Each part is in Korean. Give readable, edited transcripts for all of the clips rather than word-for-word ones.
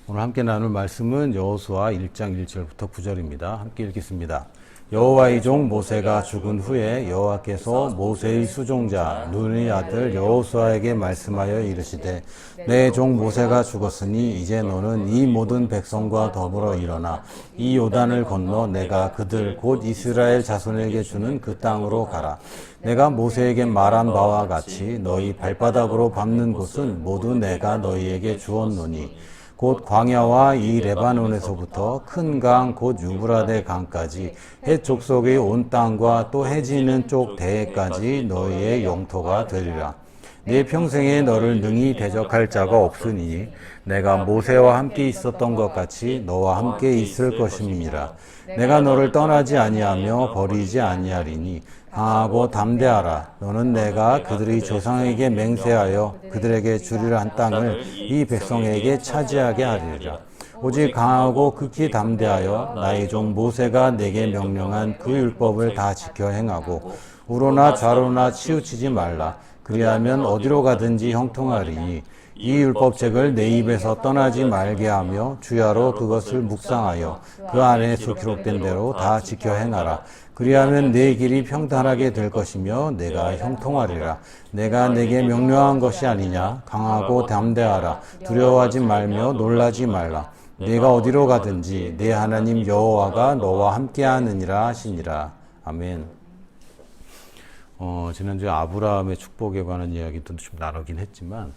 오늘 함께 나눌 말씀은 여호수아 1장 1절부터 9절입니다. 함께 읽겠습니다. 여호와의 종 모세가 죽은 후에 여호와께서 모세의 수종자 눈의 아들 여호수아에게 말씀하여 이르시되 내 종 모세가 죽었으니 이제 너는 이 모든 백성과 더불어 일어나 이 요단을 건너 내가 그들 곧 이스라엘 자손에게 주는 그 땅으로 가라. 내가 모세에게 말한 바와 같이 너희 발바닥으로 밟는 곳은 모두 내가 너희에게 주었노니 곧 광야와 이 레바논에서부터 큰 강 곧 유브라데 강까지 헷 족속의 온 땅과 또 해지는 쪽 대해까지 너희의 영토가 되리라. 네 평생에 너를 능히 대적할 자가 없으니 내가 모세와 함께 있었던 것 같이 너와 함께 있을 것임이니라. 내가 너를 떠나지 아니하며 버리지 아니하리니 강하고 담대하라. 너는 내가 그들의 조상에게 맹세하여 그들에게 주리라 한 땅을 이 백성에게 차지하게 하리라. 오직 강하고 극히 담대하여 나의 종 모세가 내게 명령한 그 율법을 다 지켜 행하고 우로나 좌로나 치우치지 말라. 그리하면 어디로 가든지 형통하리니 이 율법책을 내 입에서 떠나지 말게 하며 주야로 그것을 묵상하여 그 안에서 기록된 대로 다 지켜 행하라. 그리하면 내 길이 평탄하게 될 것이며 내가 형통하리라. 내가 내게 명령한 것이 아니냐. 강하고 담대하라. 두려워하지 말며 놀라지 말라. 내가 어디로 가든지 내 하나님 여호와가 너와 함께하느니라 하시니라. 아멘. 지난주에 아브라함의 축복에 관한 이야기도 좀 나누긴 했지만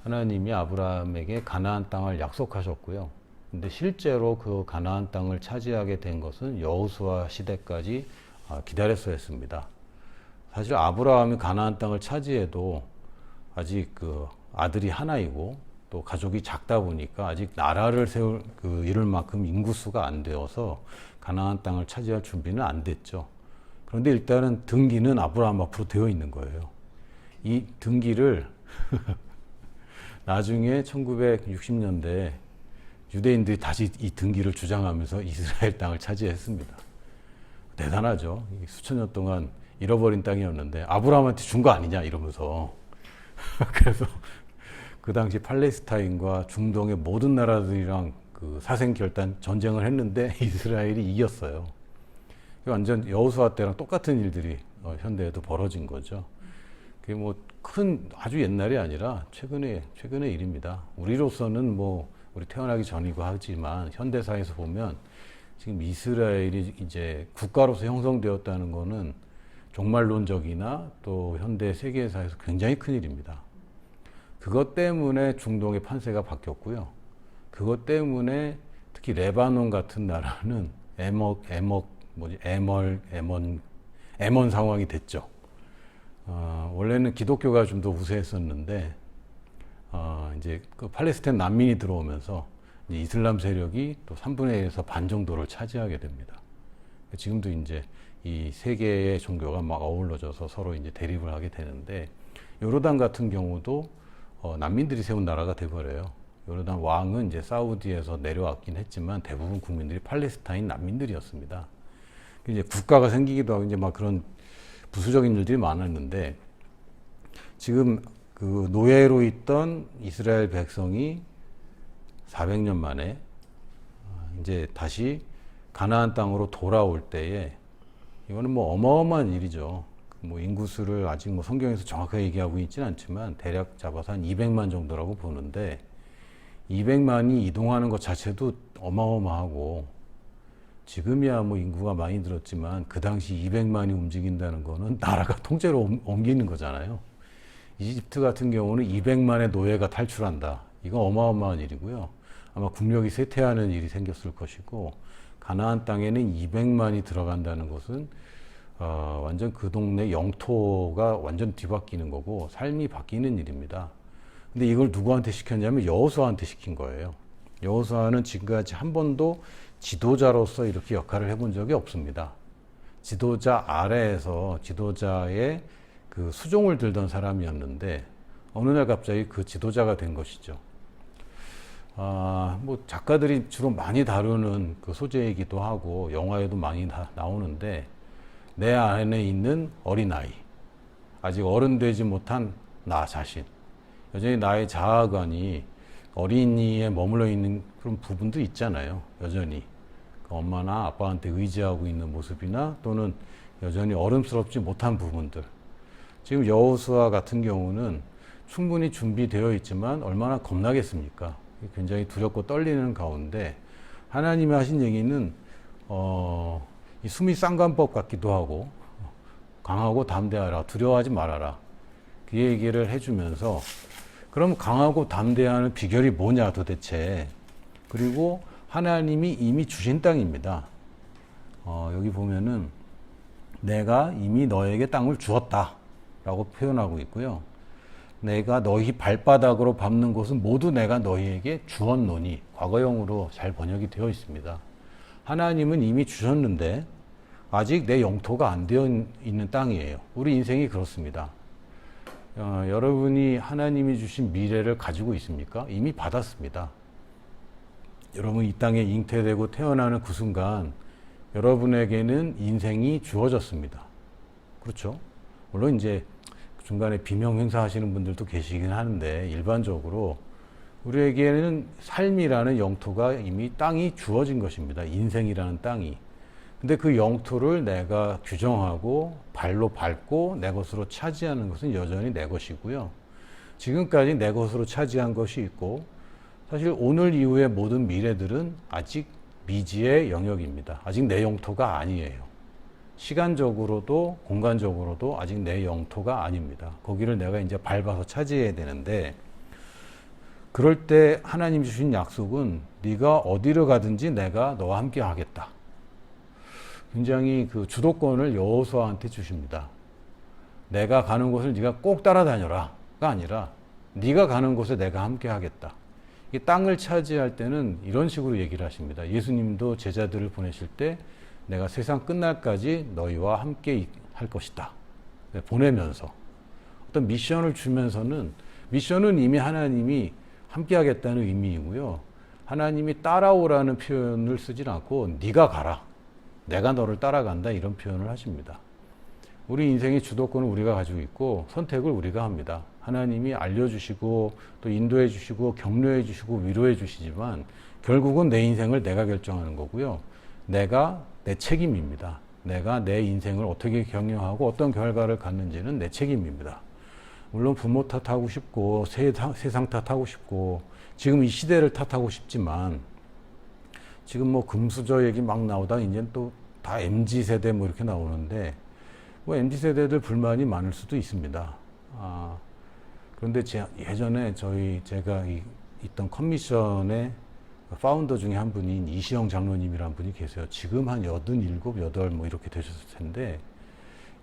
하나님이 아브라함에게 가나안 땅을 약속하셨고요. 근데 실제로 그 가나안 땅을 차지하게 된 것은 여호수아 시대까지 기다렸어야 했습니다. 사실 아브라함이 가나안 땅을 차지해도 아직 그 아들이 하나이고 또 가족이 작다 보니까 아직 나라를 이룰 만큼 인구수가 안 되어서 가나안 땅을 차지할 준비는 안 됐죠. 그런데 일단은 등기는 아브라함 앞으로 되어 있는 거예요. 이 등기를 나중에 1960년대에 유대인들이 다시 이 등기를 주장하면서 이스라엘 땅을 차지했습니다. 대단하죠. 수천 년 동안 잃어버린 땅이었는데 아브라함한테 준 거 아니냐 이러면서 그래서 그 당시 팔레스타인과 중동의 모든 나라들이랑 그 사생결단 전쟁을 했는데 이스라엘이 이겼어요. 완전 여호수아 때랑 똑같은 일들이 현대에도 벌어진 거죠. 그게 뭐 아주 옛날이 아니라 최근의 일입니다. 우리로서는 우리 태어나기 전이고 하지만 현대사에서 보면 지금 이스라엘이 이제 국가로서 형성되었다는 거는 종말론적이나 또 현대 세계사에서 굉장히 큰 일입니다. 그것 때문에 중동의 판세가 바뀌었고요. 그것 때문에 특히 레바논 같은 나라는 애먼 상황이 됐죠. 원래는 기독교가 좀 더 우세했었는데 이제 그 팔레스타인 난민이 들어오면서 이제 이슬람 세력이 또 3분의 1에서 반 정도를 차지하게 됩니다. 지금도 이제 이 세 개의 종교가 막 어우러져서 서로 이제 대립을 하게 되는데 요르단 같은 경우도 난민들이 세운 나라가 돼버려요. 요르단 왕은 이제 사우디에서 내려왔긴 했지만 대부분 국민들이 팔레스타인 난민들이었습니다. 이제 국가가 생기기도 하고 이제 막 그런 부수적인 일들이 많았는데 지금 그 노예로 있던 이스라엘 백성이 400년 만에 이제 다시 가나안 땅으로 돌아올 때에 이거는 어마어마한 일이죠. 인구수를 아직 성경에서 정확하게 얘기하고 있지는 않지만 대략 잡아서 한 200만 정도라고 보는데 200만이 이동하는 것 자체도 어마어마하고 지금이야 인구가 많이 늘었지만 그 당시 200만이 움직인다는 거는 나라가 통째로 옮기는 거잖아요. 이집트 같은 경우는 200만의 노예가 탈출한다. 이거 어마어마한 일이고요. 아마 국력이 쇠퇴하는 일이 생겼을 것이고 가나안 땅에는 200만이 들어간다는 것은 완전 그 동네 영토가 완전 뒤바뀌는 거고 삶이 바뀌는 일입니다. 근데 이걸 누구한테 시켰냐면 여호수아한테 시킨 거예요. 여호수아는 지금까지 한 번도 지도자로서 이렇게 역할을 해본 적이 없습니다. 지도자 아래에서 지도자의 그 수종을 들던 사람이었는데 어느 날 갑자기 그 지도자가 된 것이죠. 작가들이 주로 많이 다루는 그 소재이기도 하고 영화에도 많이 나오는데 내 안에 있는 어린아이, 아직 어른 되지 못한 나 자신, 여전히 나의 자아관이 어린이에 머물러 있는 그런 부분도 있잖아요. 여전히 그 엄마나 아빠한테 의지하고 있는 모습이나 또는 여전히 어른스럽지 못한 부분들. 지금 여호수아 같은 경우는 충분히 준비되어 있지만 얼마나 겁나겠습니까? 굉장히 두렵고 떨리는 가운데 하나님이 하신 얘기는 이 수미 쌍관법 같기도 하고 강하고 담대하라, 두려워하지 말아라, 그 얘기를 해주면서 그럼 강하고 담대하는 비결이 뭐냐 도대체. 그리고 하나님이 이미 주신 땅입니다. 여기 보면은 내가 이미 너에게 땅을 주었다 라고 표현하고 있고요. 내가 너희 발바닥으로 밟는 곳은 모두 내가 너희에게 주었노니, 과거형으로 잘 번역이 되어 있습니다. 하나님은 이미 주셨는데 아직 내 영토가 안 되어 있는 땅이에요. 우리 인생이 그렇습니다. 여러분이 하나님이 주신 미래를 가지고 있습니까? 이미 받았습니다. 여러분 이 땅에 잉태되고 태어나는 그 순간 여러분에게는 인생이 주어졌습니다. 그렇죠? 물론 이제 중간에 비명 행사하시는 분들도 계시긴 하는데 일반적으로 우리에게는 삶이라는 영토가 이미 땅이 주어진 것입니다. 인생이라는 땅이. 근데 그 영토를 내가 규정하고 발로 밟고 내 것으로 차지하는 것은 여전히 내 것이고요. 지금까지 내 것으로 차지한 것이 있고 사실 오늘 이후의 모든 미래들은 아직 미지의 영역입니다. 아직 내 영토가 아니에요. 시간적으로도 공간적으로도 아직 내 영토가 아닙니다. 거기를 내가 이제 밟아서 차지해야 되는데 그럴 때 하나님 주신 약속은 네가 어디로 가든지 내가 너와 함께 하겠다. 굉장히 그 주도권을 여호수아한테 주십니다. 내가 가는 곳을 네가 꼭 따라다녀라가 아니라 네가 가는 곳에 내가 함께 하겠다. 이 땅을 차지할 때는 이런 식으로 얘기를 하십니다. 예수님도 제자들을 보내실 때 내가 세상 끝날까지 너희와 함께 할 것이다. 보내면서 어떤 미션을 주면서는, 미션은 이미 하나님이 함께 하겠다는 의미이고요. 하나님이 따라오라는 표현을 쓰진 않고 네가 가라, 내가 너를 따라간다, 이런 표현을 하십니다. 우리 인생의 주도권을 우리가 가지고 있고 선택을 우리가 합니다. 하나님이 알려주시고 또 인도해 주시고 격려해 주시고 위로해 주시지만 결국은 내 인생을 내가 결정하는 거고요. 내 책임입니다. 내가 내 인생을 어떻게 경영하고 어떤 결과를 갖는지는 내 책임입니다. 물론 부모 탓하고 싶고 세상 탓하고 싶고 지금 이 시대를 탓하고 싶지만 지금 뭐 금수저 얘기 막 나오다 이제 또 다 MZ세대 뭐 이렇게 나오는데 뭐 MZ세대들 불만이 많을 수도 있습니다. 그런데 예전에 제가 있던 컨미션의 파운더 중에 한 분인 이시영 장로님이라는 분이 계세요. 지금 한 87, 8 뭐 이렇게 되셨을 텐데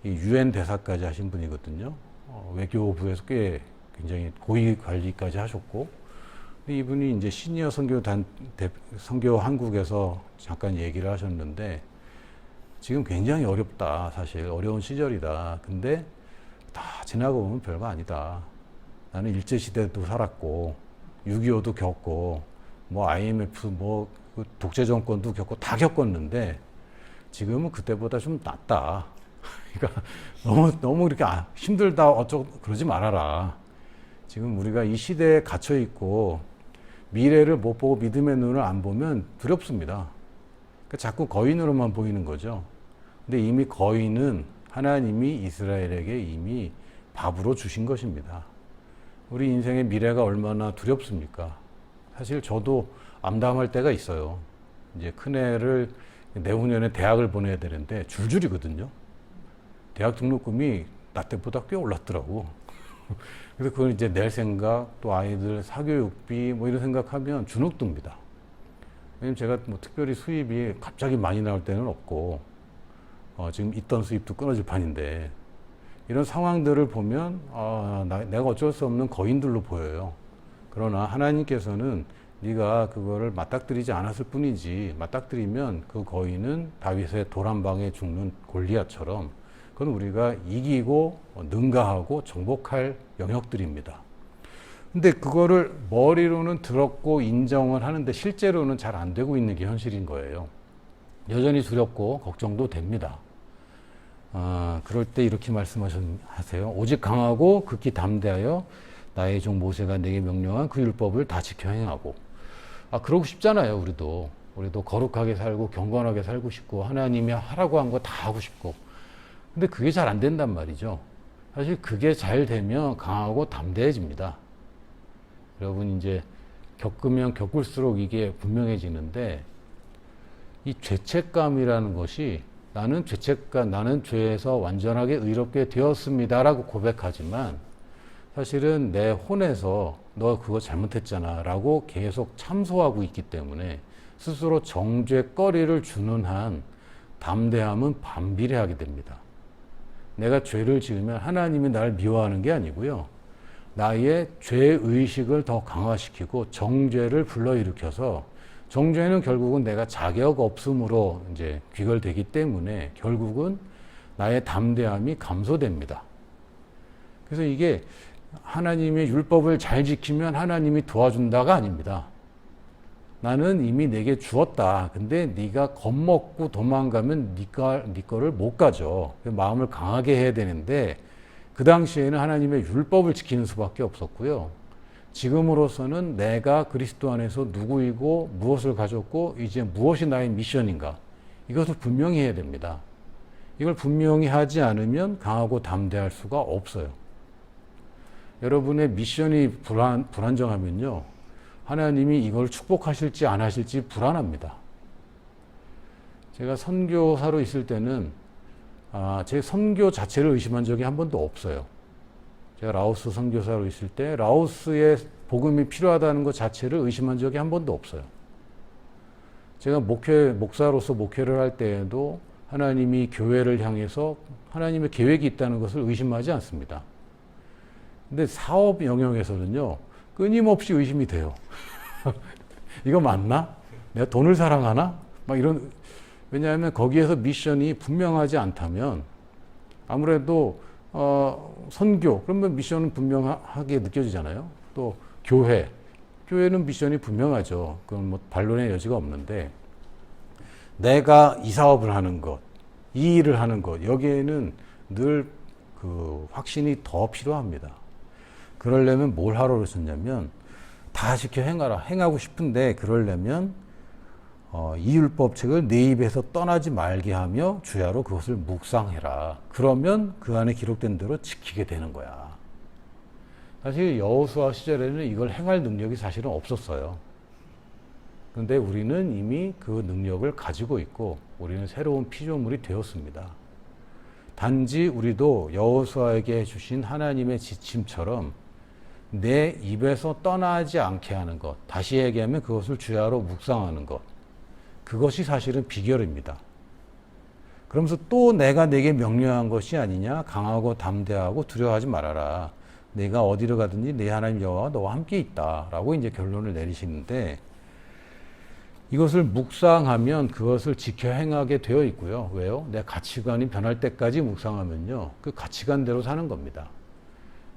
이 UN 대사까지 하신 분이거든요. 외교부에서 꽤 굉장히 고위 관리까지 하셨고, 근데 이분이 이제 시니어 선교 한국에서 잠깐 얘기를 하셨는데 지금 굉장히 어렵다. 사실 어려운 시절이다. 근데 다 지나고 보면 별거 아니다. 나는 일제시대도 살았고 6.25도 겪고 뭐 IMF 뭐 독재 정권도 겪고 다 겪었는데 지금은 그때보다 좀 낫다. 그러니까 너무 이렇게 힘들다 어쩌고 그러지 말아라. 지금 우리가 이 시대에 갇혀 있고 미래를 못 보고 믿음의 눈을 안 보면 두렵습니다. 그러니까 자꾸 거인으로만 보이는 거죠. 근데 이미 거인은 하나님이 이스라엘에게 이미 밥으로 주신 것입니다. 우리 인생의 미래가 얼마나 두렵습니까? 사실 저도 암담할 때가 있어요. 이제 큰애를 내후년에 대학을 보내야 되는데 줄줄이거든요. 대학 등록금이 나 때보다 꽤 올랐더라고. 그래서 그걸 이제 낼 생각, 또 아이들 사교육비 뭐 이런 생각하면 주눅듭니다. 왜냐면 제가 뭐 특별히 수입이 갑자기 많이 나올 때는 없고, 지금 있던 수입도 끊어질 판인데, 이런 상황들을 보면, 내가 어쩔 수 없는 거인들로 보여요. 그러나 하나님께서는 네가 그거를 맞닥뜨리지 않았을 뿐이지, 맞닥뜨리면 그 거인은 다윗의 돌 한 방에 죽는 골리앗처럼 그건 우리가 이기고 능가하고 정복할 영역들입니다. 근데 그거를 머리로는 들었고 인정을 하는데 실제로는 잘 안 되고 있는 게 현실인 거예요. 여전히 두렵고 걱정도 됩니다. 그럴 때 이렇게 말씀하세요. 오직 강하고 극히 담대하여 나의 종 모세가 내게 명령한 그 율법을 다 지켜 행하고. 그러고 싶잖아요. 우리도 거룩하게 살고 경건하게 살고 싶고 하나님이 하라고 한 거 다 하고 싶고. 근데 그게 잘 안 된단 말이죠. 사실 그게 잘 되면 강하고 담대해집니다. 여러분 이제 겪으면 겪을수록 이게 분명해지는데, 이 죄책감이라는 것이, 나는 죄에서 완전하게 의롭게 되었습니다라고 고백하지만 사실은 내 혼에서 너 그거 잘못했잖아 라고 계속 참소하고 있기 때문에 스스로 정죄거리를 주는 한 담대함은 반비례하게 됩니다. 내가 죄를 지으면 하나님이 나를 미워하는 게 아니고요, 나의 죄의식을 더 강화시키고 정죄를 불러일으켜서, 정죄는 결국은 내가 자격 없음으로 이제 귀결되기 때문에 결국은 나의 담대함이 감소됩니다. 그래서 이게 하나님의 율법을 잘 지키면 하나님이 도와준다가 아닙니다. 나는 이미 내게 주었다. 근데 네가 겁먹고 도망가면 네 거를 못 가져. 마음을 강하게 해야 되는데, 그 당시에는 하나님의 율법을 지키는 수밖에 없었고요. 지금으로서는 내가 그리스도 안에서 누구이고 무엇을 가졌고 이제 무엇이 나의 미션인가, 이것을 분명히 해야 됩니다. 이걸 분명히 하지 않으면 강하고 담대할 수가 없어요. 여러분의 미션이 불안정하면요, 하나님이 이걸 축복하실지 안 하실지 불안합니다. 제가 선교사로 있을 때는 제 선교 자체를 의심한 적이 한 번도 없어요. 제가 라오스 선교사로 있을 때 라오스에 복음이 필요하다는 것 자체를 의심한 적이 한 번도 없어요. 제가 목사로서 목회를 할 때에도 하나님이 교회를 향해서 하나님의 계획이 있다는 것을 의심하지 않습니다. 근데 사업 영역에서는요, 끊임없이 의심이 돼요. 이거 맞나? 내가 돈을 사랑하나? 막 이런, 왜냐하면 거기에서 미션이 분명하지 않다면, 아무래도 선교, 그러면 미션은 분명하게 느껴지잖아요. 또 교회는 미션이 분명하죠. 그건 뭐 반론의 여지가 없는데, 내가 이 사업을 하는 것, 이 일을 하는 것, 여기에는 늘 그 확신이 더 필요합니다. 그러려면 뭘 하러 그러셨냐면, 다 지켜 행하라. 행하고 싶은데 그러려면 이 율법책을 내 입에서 떠나지 말게 하며 주야로 그것을 묵상해라. 그러면 그 안에 기록된 대로 지키게 되는 거야. 사실 여호수아 시절에는 이걸 행할 능력이 사실은 없었어요. 그런데 우리는 이미 그 능력을 가지고 있고 우리는 새로운 피조물이 되었습니다. 단지 우리도 여호수아에게 주신 하나님의 지침처럼 내 입에서 떠나지 않게 하는 것, 다시 얘기하면 그것을 주야로 묵상하는 것, 그것이 사실은 비결입니다. 그러면서 또 내가 내게 명령한 것이 아니냐, 강하고 담대하고 두려워하지 말아라. 내가 어디로 가든지 내 하나님 여호와가 너와 함께 있다라고 이제 결론을 내리시는데, 이것을 묵상하면 그것을 지켜 행하게 되어 있고요. 왜요? 내 가치관이 변할 때까지 묵상하면요, 그 가치관대로 사는 겁니다.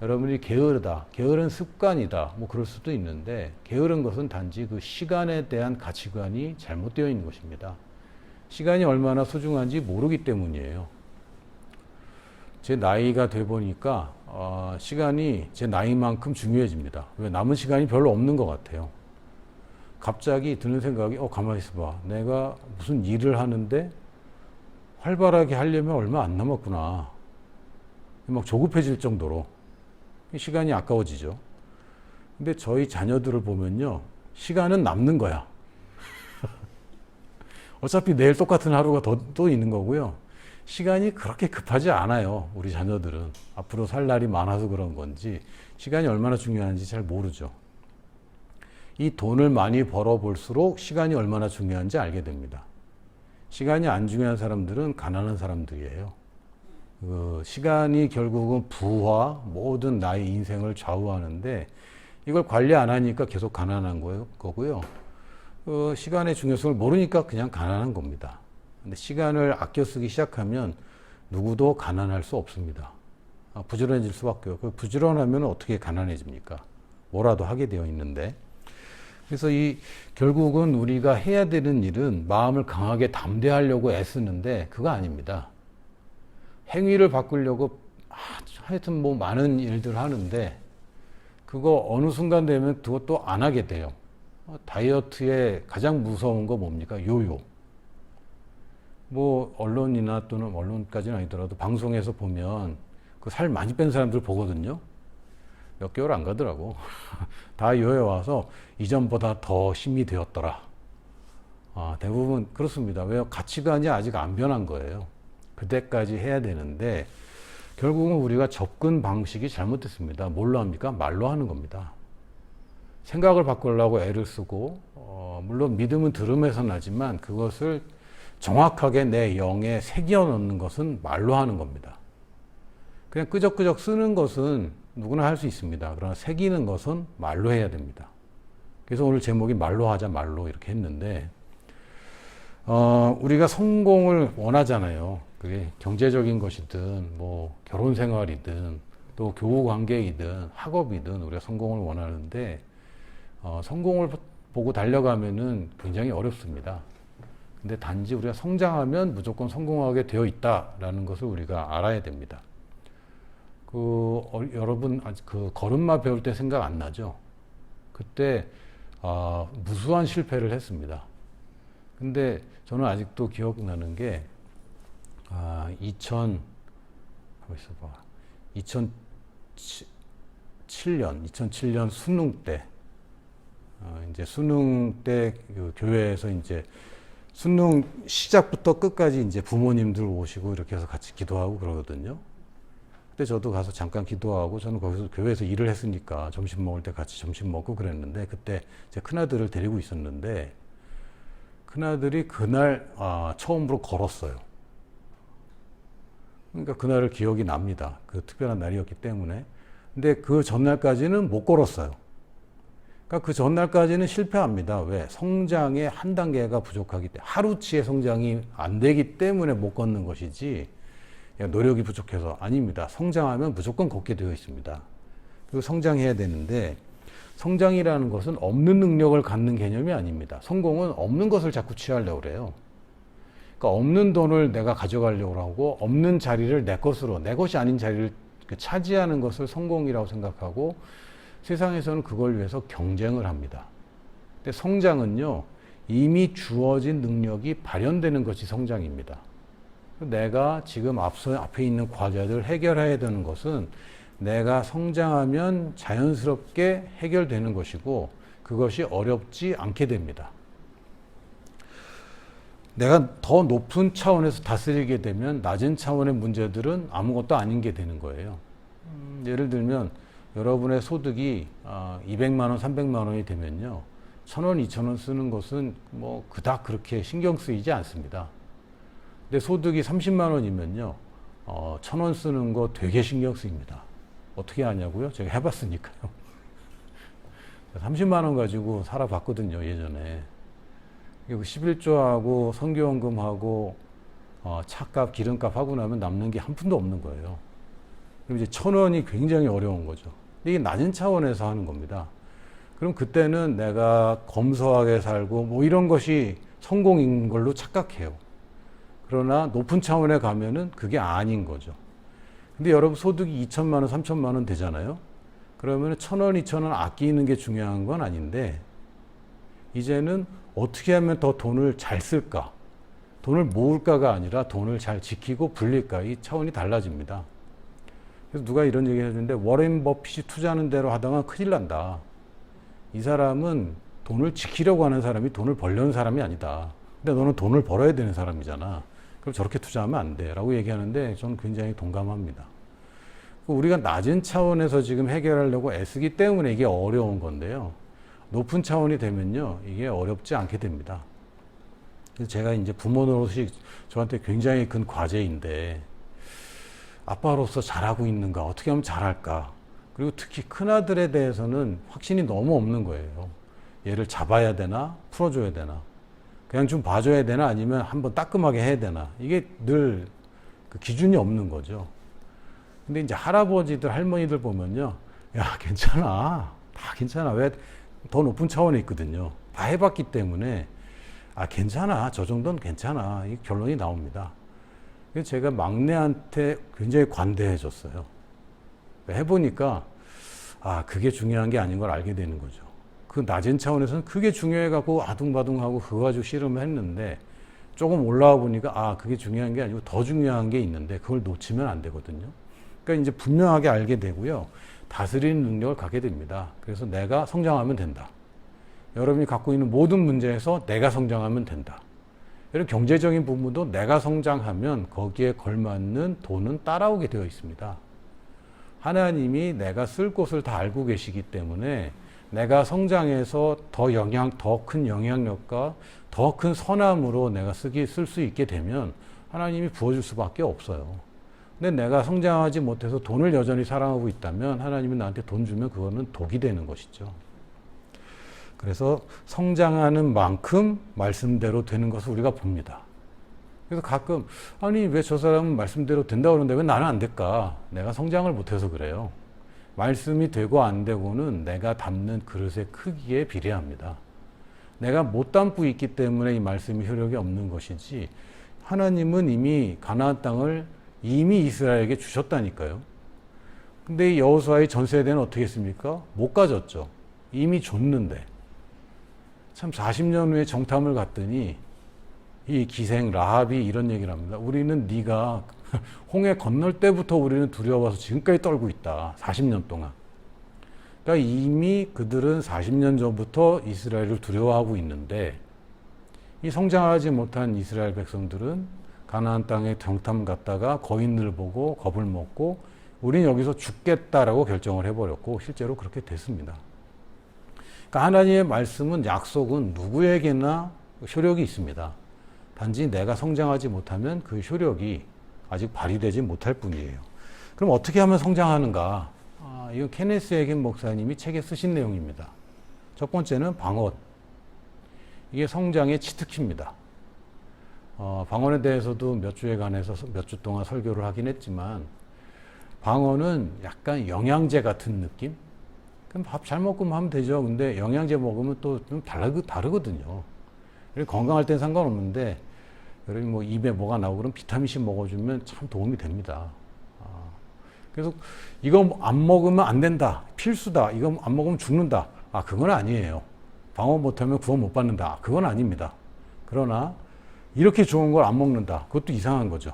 여러분이 게으르다, 게으른 습관이다, 뭐 그럴 수도 있는데, 게으른 것은 단지 그 시간에 대한 가치관이 잘못되어 있는 것입니다. 시간이 얼마나 소중한지 모르기 때문이에요. 제 나이가 돼 보니까 시간이 제 나이만큼 중요해집니다. 왜? 남은 시간이 별로 없는 것 같아요. 갑자기 드는 생각이, 가만히 있어봐. 내가 무슨 일을 하는데 활발하게 하려면 얼마 안 남았구나. 막 조급해질 정도로 시간이 아까워지죠. 근데 저희 자녀들을 보면요, 시간은 남는 거야. 어차피 내일 똑같은 하루가 또 있는 거고요. 시간이 그렇게 급하지 않아요. 우리 자녀들은 앞으로 살 날이 많아서 그런 건지 시간이 얼마나 중요한지 잘 모르죠. 이 돈을 많이 벌어볼수록 시간이 얼마나 중요한지 알게 됩니다. 시간이 안 중요한 사람들은 가난한 사람들이에요. 시간이 결국은 부와 모든 나의 인생을 좌우하는데, 이걸 관리 안 하니까 계속 가난한 거고요. 시간의 중요성을 모르니까 그냥 가난한 겁니다. 근데 시간을 아껴 쓰기 시작하면 누구도 가난할 수 없습니다. 부지런해질 수밖에 없고, 부지런하면 어떻게 가난해집니까? 뭐라도 하게 되어 있는데. 그래서 결국은 우리가 해야 되는 일은 마음을 강하게 담대하려고 애쓰는데 그거 아닙니다. 행위를 바꾸려고 하여튼 뭐 많은 일들 하는데 그거 어느 순간 되면 그것도 안 하게 돼요. 다이어트의 가장 무서운 거 뭡니까? 요요. 뭐 언론이나 또는 언론까지는 아니더라도 방송에서 보면 그 살 많이 뺀 사람들 보거든요. 몇 개월 안 가더라고. 다 요에 와서 이전보다 더 힘이 되었더라. 대부분 그렇습니다. 왜요? 가치관이 아직 안 변한 거예요. 그때까지 해야 되는데 결국은 우리가 접근 방식이 잘못됐습니다. 뭘로 합니까? 말로 하는 겁니다. 생각을 바꾸려고 애를 쓰고 물론 믿음은 들음에서 나지만 그것을 정확하게 내 영에 새겨 넣는 것은 말로 하는 겁니다. 그냥 끄적끄적 쓰는 것은 누구나 할 수 있습니다. 그러나 새기는 것은 말로 해야 됩니다. 그래서 오늘 제목이 말로 하자 말로 이렇게 했는데 우리가 성공을 원하잖아요. 그게 경제적인 것이든 뭐 결혼 생활이든 또 교우 관계이든 학업이든 우리가 성공을 원하는데 성공을 보고 달려가면은 굉장히 어렵습니다. 근데 단지 우리가 성장하면 무조건 성공하게 되어 있다라는 것을 우리가 알아야 됩니다. 여러분 그 걸음마 배울 때 생각 안 나죠? 그때 무수한 실패를 했습니다. 근데 저는 아직도 기억나는 게 2007년 수능 때 이제 수능 때 그 교회에서 이제 수능 시작부터 끝까지 이제 부모님들 오시고 이렇게 해서 같이 기도하고 그러거든요. 그때 저도 가서 잠깐 기도하고 저는 거기서 교회에서 일을 했으니까 점심 먹을 때 같이 점심 먹고 그랬는데 그때 제 큰아들을 데리고 있었는데 큰아들이 그날 처음으로 걸었어요. 그러니까 그날을 기억이 납니다. 그 특별한 날이었기 때문에. 근데 그 전날까지는 못 걸었어요. 그러니까 그 전날까지는 실패합니다. 왜? 성장의 한 단계가 부족하기 때문에 하루치의 성장이 안 되기 때문에 못 걷는 것이지 노력이 부족해서 아닙니다. 성장하면 무조건 걷게 되어 있습니다. 그리고 성장해야 되는데 성장이라는 것은 없는 능력을 갖는 개념이 아닙니다. 성공은 없는 것을 자꾸 취하려고 그래요. 그러니까 없는 돈을 내가 가져가려고 하고 없는 자리를 내 것으로 내 것이 아닌 자리를 차지하는 것을 성공이라고 생각하고 세상에서는 그걸 위해서 경쟁을 합니다. 근데 성장은요, 이미 주어진 능력이 발현되는 것이 성장입니다. 내가 지금 앞에 있는 과제를 해결해야 되는 것은 내가 성장하면 자연스럽게 해결되는 것이고 그것이 어렵지 않게 됩니다. 내가 더 높은 차원에서 다스리게 되면 낮은 차원의 문제들은 아무것도 아닌 게 되는 거예요. 예를 들면 여러분의 소득이 200만 원, 300만 원이 되면요. 1,000원, 2,000원 쓰는 것은 뭐 그닥 그렇게 신경 쓰이지 않습니다. 근데 소득이 30만 원이면요. 1,000원 쓰는 거 되게 신경 쓰입니다. 어떻게 하냐고요? 제가 해봤으니까요. 30만 원 가지고 살아봤거든요, 예전에. 11조하고 선교원금하고 차값, 기름값 하고 나면 남는 게 한 푼도 없는 거예요. 그럼 이제 1,000원이 굉장히 어려운 거죠. 이게 낮은 차원에서 하는 겁니다. 그럼 그때는 내가 검소하게 살고 뭐 이런 것이 성공인 걸로 착각해요. 그러나 높은 차원에 가면은 그게 아닌 거죠. 근데 여러분 소득이 2천만 원, 3천만 원 되잖아요. 그러면 1,000원, 2,000원 아끼는 게 중요한 건 아닌데 이제는 어떻게 하면 더 돈을 잘 쓸까? 돈을 모을까가 아니라 돈을 잘 지키고 불릴까? 이 차원이 달라집니다. 그래서 누가 이런 얘기를 해주는데 워렌 버핏이 투자하는 대로 하다가 큰일 난다. 이 사람은 돈을 지키려고 하는 사람이 돈을 벌려는 사람이 아니다. 근데 너는 돈을 벌어야 되는 사람이잖아. 그럼 저렇게 투자하면 안 돼. 라고 얘기하는데 저는 굉장히 동감합니다. 우리가 낮은 차원에서 지금 해결하려고 애쓰기 때문에 이게 어려운 건데요. 높은 차원이 되면요. 이게 어렵지 않게 됩니다. 그래서 제가 이제 부모로서 저한테 굉장히 큰 과제인데 아빠로서 잘하고 있는가? 어떻게 하면 잘할까? 그리고 특히 큰아들에 대해서는 확신이 너무 없는 거예요. 얘를 잡아야 되나? 풀어줘야 되나? 그냥 좀 봐줘야 되나? 아니면 한번 따끔하게 해야 되나? 이게 늘 그 기준이 없는 거죠. 근데 이제 할아버지들, 할머니들 보면요. 야, 괜찮아. 다 괜찮아. 왜? 더 높은 차원에 있거든요. 다 해봤기 때문에 괜찮아. 저 정도는 괜찮아. 이 결론이 나옵니다. 그래서 제가 막내한테 굉장히 관대해졌어요. 해보니까 그게 중요한 게 아닌 걸 알게 되는 거죠. 그 낮은 차원에서는 그게 중요해갖고 아둥바둥하고 그거 가지고 씨름을 했는데 조금 올라와 보니까 그게 중요한 게 아니고 더 중요한 게 있는데 그걸 놓치면 안 되거든요. 그러니까 이제 분명하게 알게 되고요. 다스리는 능력을 갖게 됩니다. 그래서 내가 성장하면 된다. 여러분이 갖고 있는 모든 문제에서 내가 성장하면 된다. 이런 경제적인 부분도 내가 성장하면 거기에 걸맞는 돈은 따라오게 되어 있습니다. 하나님이 내가 쓸 곳을 다 알고 계시기 때문에 내가 성장해서 더 큰 영향력과 더 큰 선함으로 내가 쓸 수 있게 되면 하나님이 부어줄 수밖에 없어요. 근데 내가 성장하지 못해서 돈을 여전히 사랑하고 있다면 하나님이 나한테 돈 주면 그거는 독이 되는 것이죠. 그래서 성장하는 만큼 말씀대로 되는 것을 우리가 봅니다. 그래서 가끔 왜 저 사람은 말씀대로 된다고 그러는데 왜 나는 안 될까? 내가 성장을 못해서 그래요. 말씀이 되고 안 되고는 내가 담는 그릇의 크기에 비례합니다. 내가 못 담고 있기 때문에 이 말씀이 효력이 없는 것이지 하나님은 이미 가나안 땅을 이미 이스라엘에게 주셨다니까요. 근데 이 여호수아의 전 세대는 어떻게 했습니까? 못 가졌죠. 이미 줬는데. 참 40년 후에 정탐을 갔더니 이 기생 라합이 이런 얘기를 합니다. 우리는 네가 홍해 건널 때부터 우리는 두려워서 지금까지 떨고 있다. 40년 동안. 그러니까 이미 그들은 40년 전부터 이스라엘을 두려워하고 있는데 이 성장하지 못한 이스라엘 백성들은 가나안 땅에 정탐 갔다가 거인들 보고 겁을 먹고 우린 여기서 죽겠다라고 결정을 해버렸고 실제로 그렇게 됐습니다. 그러니까 하나님의 말씀은 약속은 누구에게나 효력이 있습니다. 단지 내가 성장하지 못하면 그 효력이 아직 발휘되지 못할 뿐이에요. 그럼 어떻게 하면 성장하는가? 이거 케네스 에겐 목사님이 책에 쓰신 내용입니다. 첫 번째는 방언. 이게 성장의 치트키입니다. 방언에 대해서도 몇 주에 관해서 몇 주 동안 설교를 하긴 했지만 방언은 약간 영양제 같은 느낌? 그럼 밥 잘 먹고 하면 되죠. 근데 영양제 먹으면 또 좀 다르거든요. 건강할 땐 상관없는데 여러분 뭐 입에 뭐가 나오고 그럼 비타민C 먹어주면 참 도움이 됩니다. 그래서 이거 안 먹으면 안 된다. 필수다. 이거 안 먹으면 죽는다. 그건 아니에요. 방언 못하면 구원 못 받는다. 그건 아닙니다. 그러나 이렇게 좋은 걸 안 먹는다. 그것도 이상한 거죠.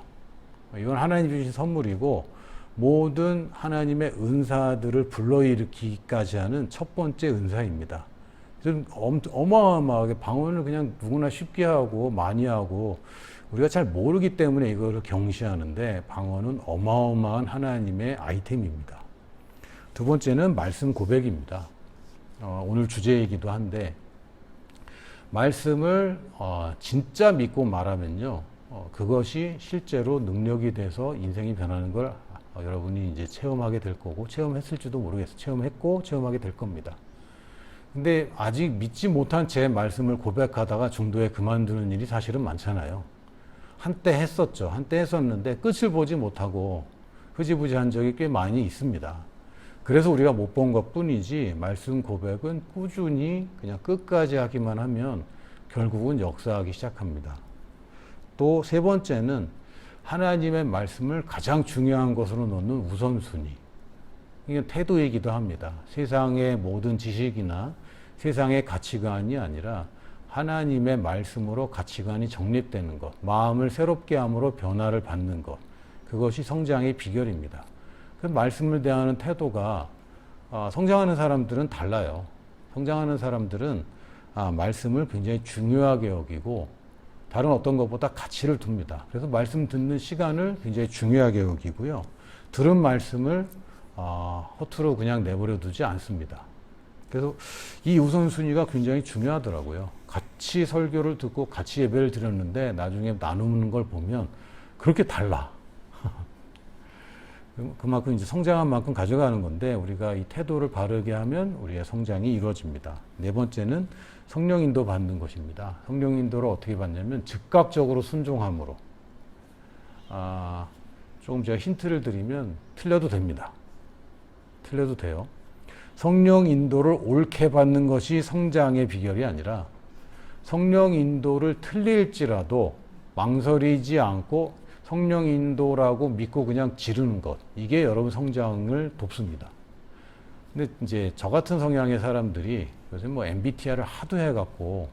이건 하나님이 주신 선물이고 모든 하나님의 은사들을 불러일으키기까지 하는 첫 번째 은사입니다. 어마어마하게 방언을 그냥 누구나 쉽게 하고 많이 하고 우리가 잘 모르기 때문에 이거를 경시하는데 방언은 어마어마한 하나님의 아이템입니다. 두 번째는 말씀 고백입니다. 오늘 주제이기도 한데 말씀을 진짜 믿고 말하면요. 그것이 실제로 능력이 돼서 인생이 변하는 걸 여러분이 이제 체험하게 될 거고 체험했을지도 모르겠어요. 체험했고 체험하게 될 겁니다. 근데 아직 믿지 못한 제 말씀을 고백하다가 중도에 그만두는 일이 사실은 많잖아요. 한때 했었죠. 한때 했었는데 끝을 보지 못하고 흐지부지한 적이 꽤 많이 있습니다. 그래서 우리가 못 본 것 뿐이지 말씀 고백은 꾸준히 그냥 끝까지 하기만 하면 결국은 역사하기 시작합니다. 또 세 번째는 하나님의 말씀을 가장 중요한 것으로 놓는 우선순위. 이게 태도이기도 합니다. 세상의 모든 지식이나 세상의 가치관이 아니라 하나님의 말씀으로 가치관이 정립되는 것, 마음을 새롭게 함으로 변화를 받는 것, 그것이 성장의 비결입니다. 그 말씀을 대하는 태도가 성장하는 사람들은 달라요. 성장하는 사람들은 말씀을 굉장히 중요하게 여기고 다른 어떤 것보다 가치를 둡니다. 그래서 말씀 듣는 시간을 굉장히 중요하게 여기고요. 들은 말씀을 허투루 그냥 내버려 두지 않습니다. 그래서 이 우선순위가 굉장히 중요하더라고요. 같이 설교를 듣고 같이 예배를 드렸는데 나중에 나누는 걸 보면 그렇게 달라. 그만큼 이제 성장한 만큼 가져가는 건데 우리가 이 태도를 바르게 하면 우리의 성장이 이루어집니다. 네 번째는 성령 인도 받는 것입니다. 성령 인도를 어떻게 받냐면 즉각적으로 순종함으로. 조금 제가 힌트를 드리면 틀려도 됩니다. 틀려도 돼요. 성령 인도를 옳게 받는 것이 성장의 비결이 아니라 성령 인도를 틀릴지라도 망설이지 않고 성령 인도라고 믿고 그냥 지르는 것. 이게 여러분 성장을 돕습니다. 근데 이제 저 같은 성향의 사람들이 요새 뭐 MBTI를 하도 해갖고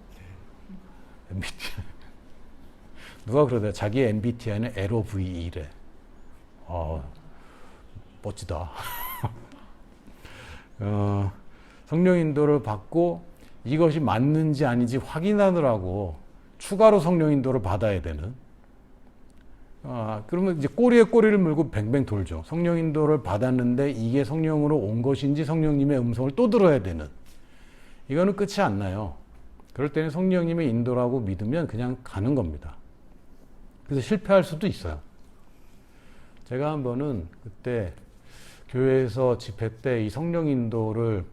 MBTI 누가 그러더라. 자기 MBTI는 LOVE래. 멋지다. 성령 인도를 받고 이것이 맞는지 아닌지 확인하느라고 추가로 성령 인도를 받아야 되는. 그러면 이제 꼬리에 꼬리를 물고 뱅뱅 돌죠. 성령 인도를 받았는데 이게 성령으로 온 것인지 성령님의 음성을 또 들어야 되는. 이거는 끝이 안 나요. 그럴 때는 성령님의 인도라고 믿으면 그냥 가는 겁니다. 그래서 실패할 수도 있어요. 제가 한 번은 그때 교회에서 집회 때 이 성령 인도를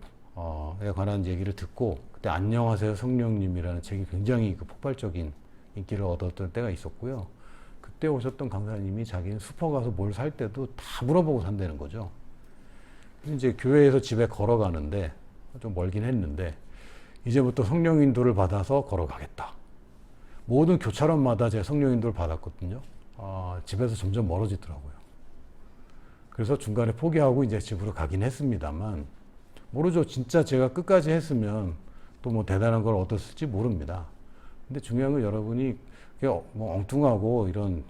에 관한 얘기를 듣고 그때 안녕하세요 성령님이라는 책이 굉장히 그 폭발적인 인기를 얻었던 때가 있었고요. 그때 오셨던 강사님이 자기는 슈퍼 가서 뭘 살 때도 다 물어보고 산다는 거죠. 그래서 이제 교회에서 집에 걸어가는데 좀 멀긴 했는데 이제부터 성령 인도를 받아서 걸어가겠다. 모든 교차로마다 제가 성령 인도를 받았거든요. 집에서 점점 멀어지더라고요. 그래서 중간에 포기하고 이제 집으로 가긴 했습니다만 모르죠. 진짜 제가 끝까지 했으면 또 뭐 대단한 걸 얻었을지 모릅니다. 근데 중요한 건 여러분이 뭐 엉뚱하고 이런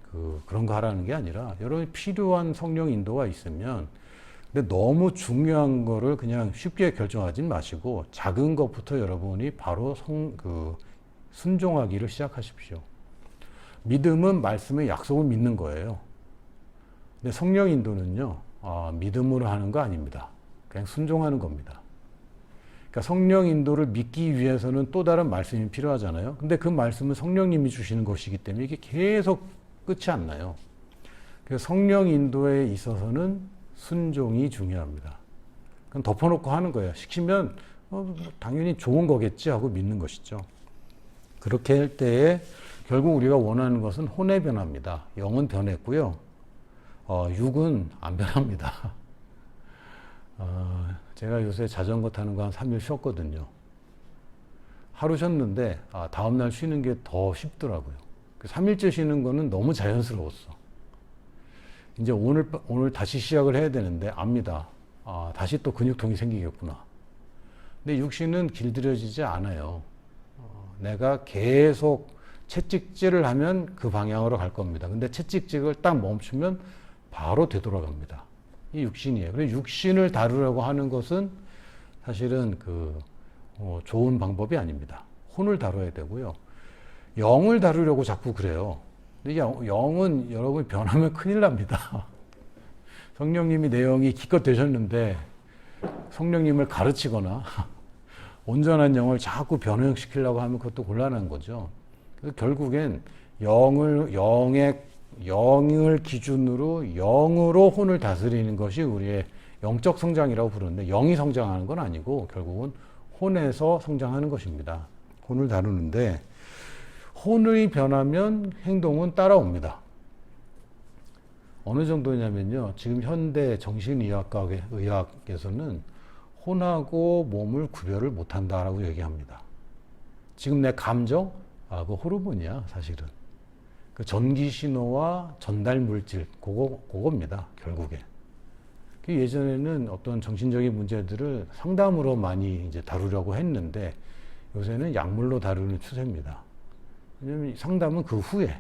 그런 거 하라는 게 아니라 여러분이 필요한 성령 인도가 있으면 근데 너무 중요한 거를 그냥 쉽게 결정하지 마시고 작은 것부터 여러분이 바로 순종하기를 시작하십시오. 믿음은 말씀의 약속을 믿는 거예요. 근데 성령 인도는요, 믿음으로 하는 거 아닙니다. 그냥 순종하는 겁니다. 그러니까 성령 인도를 믿기 위해서는 또 다른 말씀이 필요하잖아요. 근데 그 말씀은 성령님이 주시는 것이기 때문에 이게 계속 끝이 안 나요. 그래서 성령 인도에 있어서는 순종이 중요합니다. 그럼 덮어놓고 하는 거예요. 시키면 당연히 좋은 거겠지 하고 믿는 것이죠. 그렇게 할 때에 결국 우리가 원하는 것은 혼의 변화입니다. 영은 변했고요. 육은 안 변합니다. 제가 요새 자전거 타는 거 한 3일 쉬었거든요. 하루 쉬었는데 다음날 쉬는 게 더 쉽더라고요. 3일째 쉬는 거는 너무 자연스러웠어. 이제 오늘 다시 시작을 해야 되는데 압니다. 다시 또 근육통이 생기겠구나. 근데 육신은 길들여지지 않아요. 내가 계속 채찍질을 하면 그 방향으로 갈 겁니다. 근데 채찍질을 딱 멈추면 바로 되돌아갑니다. 이 육신이에요. 그래서 육신을 다루려고 하는 것은 사실은 좋은 방법이 아닙니다. 혼을 다뤄야 되고요. 영을 다루려고 자꾸 그래요. 근데 영은 여러분이 변하면 큰일 납니다. 성령님이 내 영이 기껏 되셨는데 성령님을 가르치거나 온전한 영을 자꾸 변형시키려고 하면 그것도 곤란한 거죠. 그래서 결국엔 영을 기준으로 영으로 혼을 다스리는 것이 우리의 영적 성장이라고 부르는데 영이 성장하는 건 아니고 결국은 혼에서 성장하는 것입니다. 혼을 다루는데 혼이 변하면 행동은 따라옵니다. 어느 정도냐면요. 지금 현대 정신의학에서는 혼하고 몸을 구별을 못한다라고 얘기합니다. 지금 내 감정? 그 호르몬이야 사실은. 그 전기 신호와 전달 물질 그겁니다 결국에. 예전에는 어떤 정신적인 문제들을 상담으로 많이 이제 다루려고 했는데 요새는 약물로 다루는 추세입니다. 왜냐하면 상담은 그 후에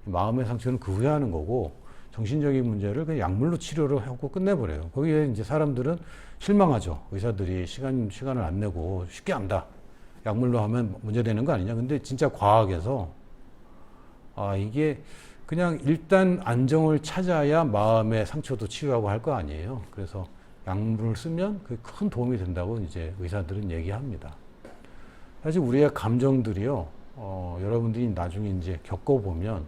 마음의 상처는 그 후에 하는 거고 정신적인 문제를 그냥 약물로 치료를 하고 끝내버려요. 거기에 이제 사람들은 실망하죠. 의사들이 시간을 안 내고 쉽게 한다. 약물로 하면 문제되는 거 아니냐. 근데 진짜 과학에서 이게 그냥 일단 안정을 찾아야 마음의 상처도 치유하고 할 거 아니에요. 그래서 약물을 쓰면 그게 큰 도움이 된다고 이제 의사들은 얘기합니다. 사실 우리의 감정들이요, 여러분들이 나중에 이제 겪어보면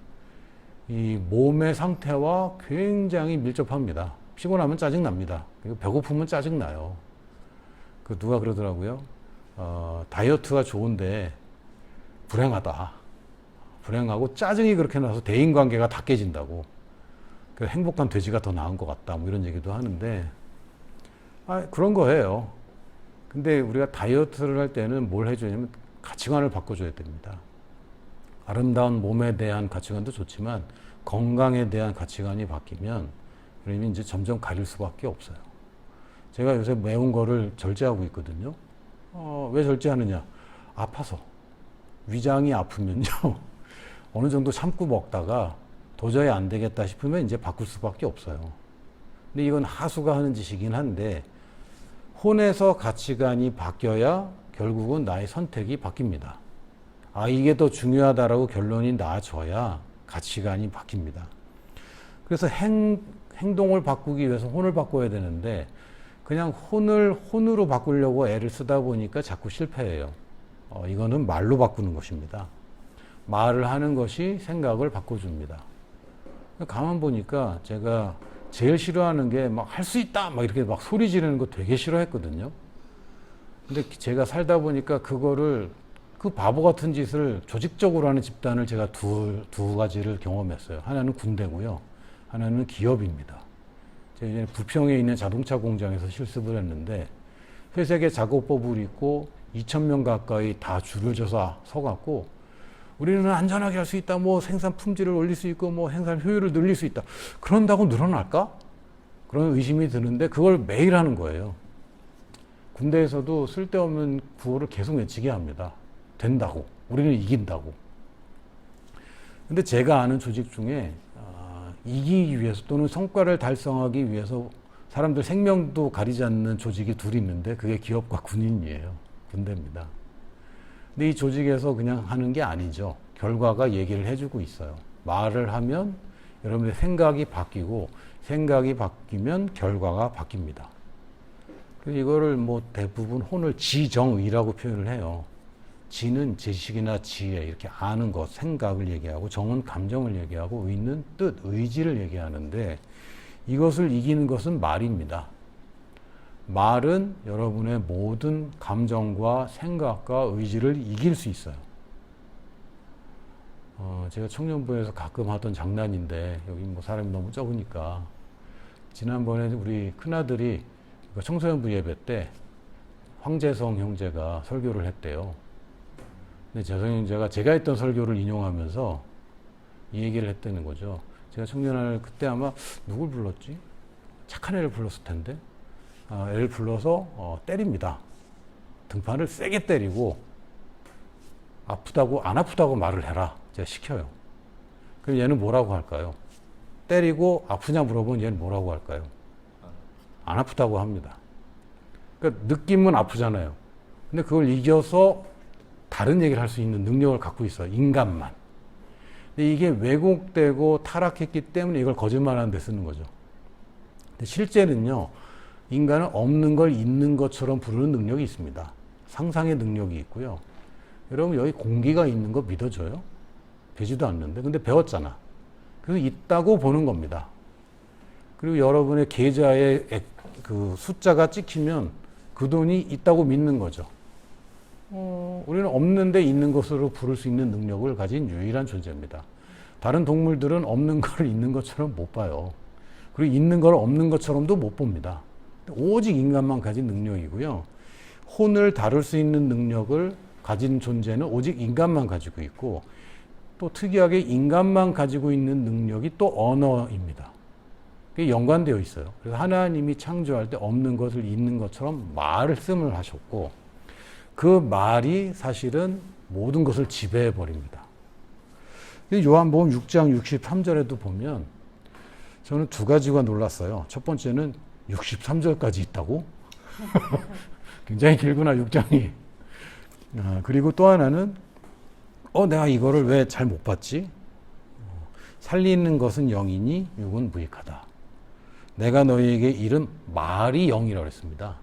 이 몸의 상태와 굉장히 밀접합니다. 피곤하면 짜증납니다. 그리고 배고프면 짜증나요. 누가 그러더라고요. 다이어트가 좋은데 불행하다. 불행하고 짜증이 그렇게 나서 대인관계가 다 깨진다고. 그 행복한 돼지가 더 나은 것 같다. 뭐 이런 얘기도 하는데, 그런 거예요. 근데 우리가 다이어트를 할 때는 뭘 해줘야냐면 가치관을 바꿔줘야 됩니다. 아름다운 몸에 대한 가치관도 좋지만 건강에 대한 가치관이 바뀌면 그러면 이제 점점 가릴 수밖에 없어요. 제가 요새 매운 거를 절제하고 있거든요. 왜 절제하느냐? 아파서. 위장이 아프면요. 어느 정도 참고 먹다가 도저히 안 되겠다 싶으면 이제 바꿀 수밖에 없어요. 근데 이건 하수가 하는 짓이긴 한데, 혼에서 가치관이 바뀌어야 결국은 나의 선택이 바뀝니다. 아, 이게 더 중요하다라고 결론이 나져야 가치관이 바뀝니다. 그래서 행동을 바꾸기 위해서 혼을 바꿔야 되는데, 그냥 혼을 혼으로 바꾸려고 애를 쓰다 보니까 자꾸 실패해요. 이거는 말로 바꾸는 것입니다. 말을 하는 것이 생각을 바꿔줍니다. 가만 보니까 제가 제일 싫어하는 게 막 할 수 있다 막 이렇게 막 소리 지르는 거 되게 싫어했거든요. 근데 제가 살다 보니까 그거를 그 바보 같은 짓을 조직적으로 하는 집단을 제가 두 가지를 경험했어요. 하나는 군대고요. 하나는 기업입니다. 제가 이제 부평에 있는 자동차 공장에서 실습을 했는데 회색의 작업복을 입고 2,000명 가까이 다 줄을 져서 서갖고 우리는 안전하게 할 수 있다. 뭐 생산 품질을 올릴 수 있고 뭐 생산 효율을 늘릴 수 있다. 그런다고 늘어날까? 그런 의심이 드는데 그걸 매일 하는 거예요. 군대에서도 쓸데없는 구호를 계속 외치게 합니다. 된다고. 우리는 이긴다고. 근데 제가 아는 조직 중에 이기기 위해서 또는 성과를 달성하기 위해서 사람들 생명도 가리지 않는 조직이 둘이 있는데 그게 기업과 군인이에요. 군대입니다. 근데 이 조직에서 그냥 하는 게 아니죠. 결과가 얘기를 해주고 있어요. 말을 하면 여러분의 생각이 바뀌고 생각이 바뀌면 결과가 바뀝니다. 그래서 이거를 뭐 대부분 혼을 지정의라고 표현을 해요. 지는 지식이나 지혜 이렇게 아는 것, 생각을 얘기하고 정은 감정을 얘기하고 의는 뜻, 의지를 얘기하는데 이것을 이기는 것은 말입니다. 말은 여러분의 모든 감정과 생각과 의지를 이길 수 있어요. 제가 청년부에서 가끔 하던 장난인데 여기 뭐 사람이 너무 적으니까 지난번에 우리 큰아들이 청소년부 예배 때 황재성 형제가 설교를 했대요. 근데 재성 형제가 제가 했던 설교를 인용하면서 이 얘기를 했다는 거죠. 제가 청년을 그때 아마 누굴 불렀지? 착한 애를 불렀을 텐데 애를 불러서 때립니다. 등판을 세게 때리고 아프다고 안 아프다고 말을 해라. 제가 시켜요. 그럼 얘는 뭐라고 할까요? 때리고 아프냐 물어보면 얘는 뭐라고 할까요? 안 아프다고 합니다. 그러니까 느낌은 아프잖아요. 근데 그걸 이겨서 다른 얘기를 할 수 있는 능력을 갖고 있어요. 인간만. 근데 이게 왜곡되고 타락했기 때문에 이걸 거짓말하는 데 쓰는 거죠. 근데 실제는요. 인간은 없는 걸 있는 것처럼 부르는 능력이 있습니다. 상상의 능력이 있고요. 여러분 여기 공기가 있는 거 믿어져요? 되지도 않는데. 근데 배웠잖아. 그래서 있다고 보는 겁니다. 그리고 여러분의 계좌에 그 숫자가 찍히면 그 돈이 있다고 믿는 거죠. 우리는 없는데 있는 것으로 부를 수 있는 능력을 가진 유일한 존재입니다. 다른 동물들은 없는 걸 있는 것처럼 못 봐요. 그리고 있는 걸 없는 것처럼도 못 봅니다. 오직 인간만 가진 능력이고요. 혼을 다룰 수 있는 능력을 가진 존재는 오직 인간만 가지고 있고 또 특이하게 인간만 가지고 있는 능력이 또 언어입니다. 그게 연관되어 있어요. 그래서 하나님이 창조할 때 없는 것을 있는 것처럼 말을 쓰임을 하셨고 그 말이 사실은 모든 것을 지배해 버립니다. 요한복음 6장 63절에도 보면 저는 두 가지가 놀랐어요. 첫 번째는 63절까지 있다고? 굉장히 길구나 6장이. 그리고 또 하나는 내가 이거를 왜 잘 못 봤지? 살리는 것은 영이니 육은 무익하다. 내가 너희에게 이른 말이 영이라고 했습니다.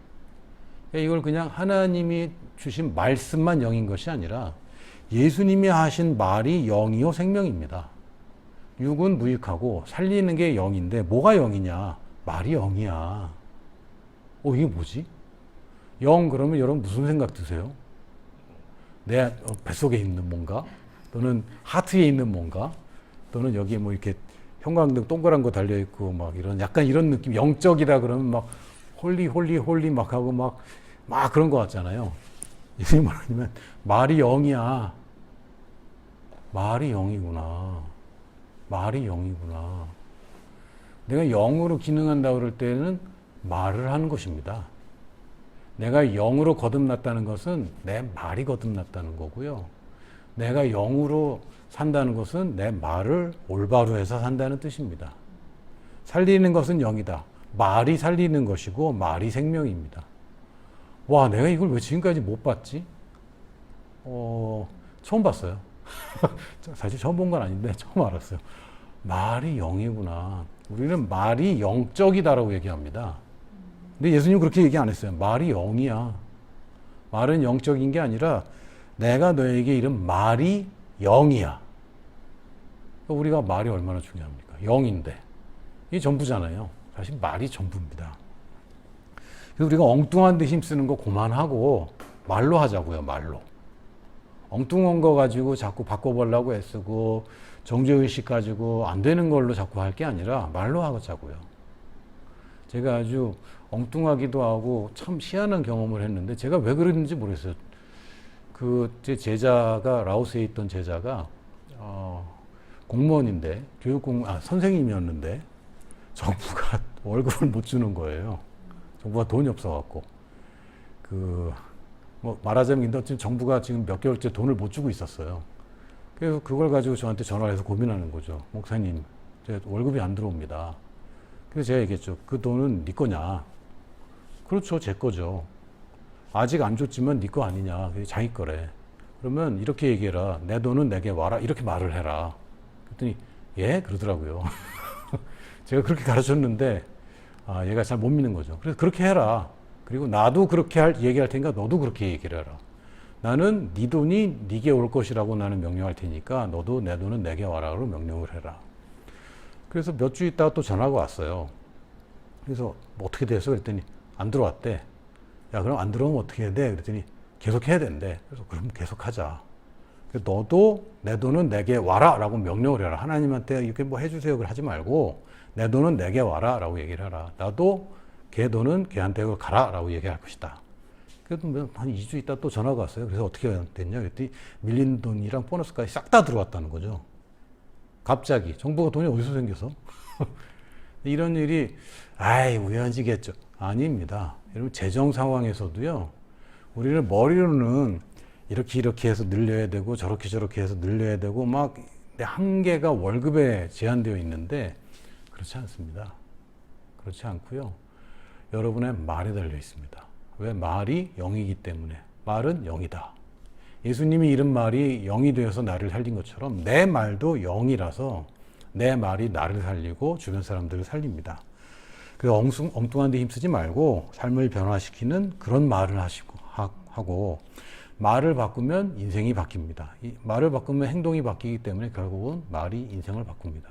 이걸 그냥 하나님이 주신 말씀만 영인 것이 아니라 예수님이 하신 말이 영이요 생명입니다. 육은 무익하고 살리는 게 영인데 뭐가 영이냐? 말이 영이야. 이게 뭐지? 영 그러면 여러분 무슨 생각 드세요? 내 뱃속에 있는 뭔가? 또는 하트에 있는 뭔가? 또는 여기에 뭐 이렇게 형광등 동그란 거 달려있고 막 이런 약간 이런 느낌 영적이다 그러면 막 홀리 막 하고 막 그런 거 같잖아요. 예수님 말하면 말이 영이야. 말이 영이구나. 말이 영이구나. 내가 영으로 기능한다 그럴 때는 말을 하는 것입니다. 내가 영으로 거듭났다는 것은 내 말이 거듭났다는 거고요. 내가 영으로 산다는 것은 내 말을 올바로 해서 산다는 뜻입니다. 살리는 것은 영이다. 말이 살리는 것이고 말이 생명입니다. 와, 내가 이걸 왜 지금까지 못 봤지? 처음 봤어요. 사실 처음 본 건 아닌데 처음 알았어요. 말이 영이구나. 우리는 말이 영적이다라고 얘기합니다. 근데 예수님 그렇게 얘기 안 했어요. 말이 영이야. 말은 영적인 게 아니라 내가 너에게 이른 말이 영이야. 우리가 말이 얼마나 중요합니까? 영인데. 이게 전부잖아요. 사실 말이 전부입니다. 그래서 우리가 엉뚱한 데 힘쓰는 거 그만하고 말로 하자고요. 말로. 엉뚱한 거 가지고 자꾸 바꿔보려고 애쓰고 정죄의식 가지고 안 되는 걸로 자꾸 할 게 아니라 말로 하자고요. 제가 아주 엉뚱하기도 하고 참 희한한 경험을 했는데 제가 왜 그랬는지 모르겠어요. 제 제자가 라오스에 있던 제자가 공무원인데 선생님이었는데 정부가 월급을 못 주는 거예요. 정부가 돈이 없어갖고 말하자면 지금 정부가 지금 몇 개월째 돈을 못 주고 있었어요. 그래서 그걸 가지고 저한테 전화를 해서 고민하는 거죠. 목사님, 제 월급이 안 들어옵니다. 그래서 제가 얘기했죠. 그 돈은 네 거냐? 그렇죠, 제 거죠. 아직 안 줬지만 네 거 아니냐? 자기 거래. 그러면 이렇게 얘기해라. 내 돈은 내게 와라. 이렇게 말을 해라. 그랬더니 예? 그러더라고요. 제가 그렇게 가르쳤는데 얘가 잘 못 믿는 거죠. 그래서 그렇게 해라. 그리고 나도 그렇게 얘기할 테니까 너도 그렇게 얘기를 해라. 나는 네 돈이 네게 올 것이라고 나는 명령할 테니까 너도 내 돈은 내게 와라로 명령을 해라. 그래서 몇 주 있다가 또 전화가 왔어요. 그래서 뭐 어떻게 됐어? 그랬더니 안 들어왔대. 야, 그럼 안 들어오면 어떻게 해야 돼? 그랬더니 계속 해야 된대. 그래서 그럼 계속 하자. 너도 내 돈은 내게 와라 라고 명령을 해라. 하나님한테 이렇게 뭐 해주세요. 그걸 하지 말고 내 돈은 내게 와라 라고 얘기를 해라. 나도 걔 돈은 걔한테 가라 라고 얘기할 것이다. 그래도 한 2주 있다 또 전화가 왔어요. 그래서 어떻게 됐냐? 그랬더니 밀린 돈이랑 보너스까지 싹 다 들어왔다는 거죠. 갑자기. 정부가 돈이 어디서 생겨서? 이런 일이 우연이겠죠. 아닙니다. 여러분 재정 상황에서도요. 우리는 머리로는 이렇게 해서 늘려야 되고 저렇게 해서 늘려야 되고 막 한계가 월급에 제한되어 있는데 그렇지 않습니다. 그렇지 않고요. 여러분의 말에 달려 있습니다. 왜? 말이 영이기 때문에. 말은 영이다. 예수님이 이른 말이 영이 되어서 나를 살린 것처럼 내 말도 영이라서 내 말이 나를 살리고 주변 사람들을 살립니다. 그래서 엉뚱한 데 힘쓰지 말고 삶을 변화시키는 그런 말을 하고 말을 바꾸면 인생이 바뀝니다. 말을 바꾸면 행동이 바뀌기 때문에 결국은 말이 인생을 바꿉니다.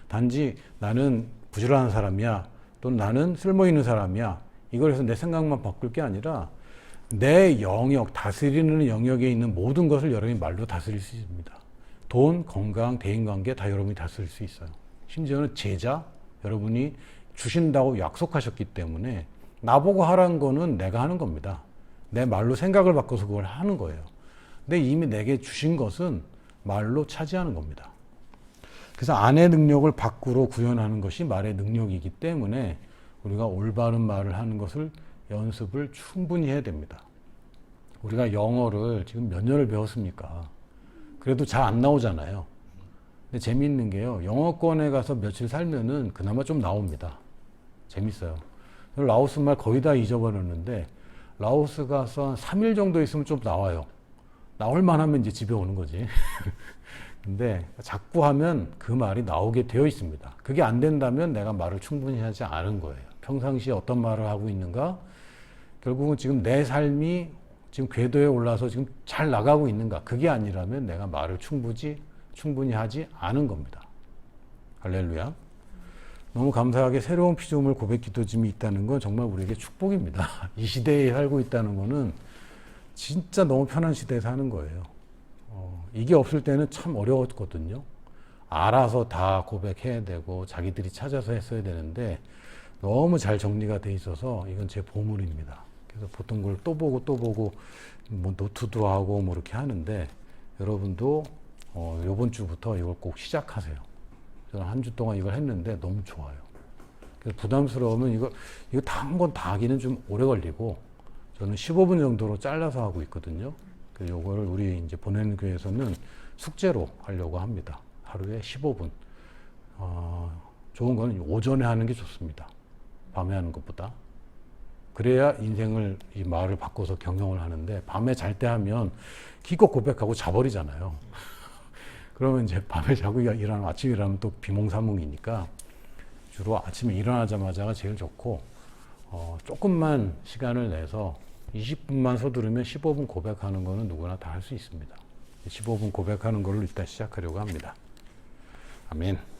단지 나는 부지런한 사람이야 또는 나는 쓸모있는 사람이야 이걸 해서 내 생각만 바꿀 게 아니라 내 영역, 다스리는 영역에 있는 모든 것을 여러분이 말로 다스릴 수 있습니다. 돈, 건강, 대인관계 다 여러분이 다스릴 수 있어요. 심지어는 제자, 여러분이 주신다고 약속하셨기 때문에 나보고 하라는 거는 내가 하는 겁니다. 내 말로 생각을 바꿔서 그걸 하는 거예요. 근데 이미 내게 주신 것은 말로 차지하는 겁니다. 그래서 안의 능력을 밖으로 구현하는 것이 말의 능력이기 때문에 우리가 올바른 말을 하는 것을 연습을 충분히 해야 됩니다. 우리가 영어를 지금 몇 년을 배웠습니까? 그래도 잘 안 나오잖아요. 근데 재미있는 게요. 영어권에 가서 며칠 살면은 그나마 좀 나옵니다. 재밌어요. 라오스 말 거의 다 잊어버렸는데 라오스 가서 한 3일 정도 있으면 좀 나와요. 나올 만하면 이제 집에 오는 거지. 근데 자꾸 하면 그 말이 나오게 되어 있습니다. 그게 안 된다면 내가 말을 충분히 하지 않은 거예요. 평상시에 어떤 말을 하고 있는가? 결국은 지금 내 삶이 지금 궤도에 올라서 지금 잘 나가고 있는가? 그게 아니라면 내가 말을 충분히 하지 않은 겁니다. 할렐루야. 너무 감사하게 새로운 피조물 고백 기도짐이 있다는 건 정말 우리에게 축복입니다. 이 시대에 살고 있다는 거는 진짜 너무 편한 시대에 사는 거예요. 이게 없을 때는 참 어려웠거든요. 알아서 다 고백해야 되고 자기들이 찾아서 했어야 되는데 너무 잘 정리가 돼 있어서 이건 제 보물입니다. 그래서 보통 걸 또 보고 뭐 노트도 하고 뭐 이렇게 하는데 여러분도 이번 주부터 이걸 꼭 시작하세요. 저는 한 주 동안 이걸 했는데 너무 좋아요. 그래서 부담스러우면 이거 다 한 건 다 하기는 좀 오래 걸리고 저는 15분 정도로 잘라서 하고 있거든요. 그래서 요거를 우리 이제 보내는 교회에서는 숙제로 하려고 합니다. 하루에 15분. 좋은 건 오전에 하는 게 좋습니다. 밤에 하는 것보다. 그래야 인생을 이 마을을 바꿔서 경영을 하는데 밤에 잘 때 하면 기껏 고백하고 자버리잖아요. 그러면 이제 밤에 자고 일어나면 아침에 일어나면 또 비몽사몽이니까 주로 아침에 일어나자마자가 제일 좋고 조금만 시간을 내서 20분만 서두르면 15분 고백하는 거는 누구나 다 할 수 있습니다. 15분 고백하는 걸로 일단 시작하려고 합니다. 아멘.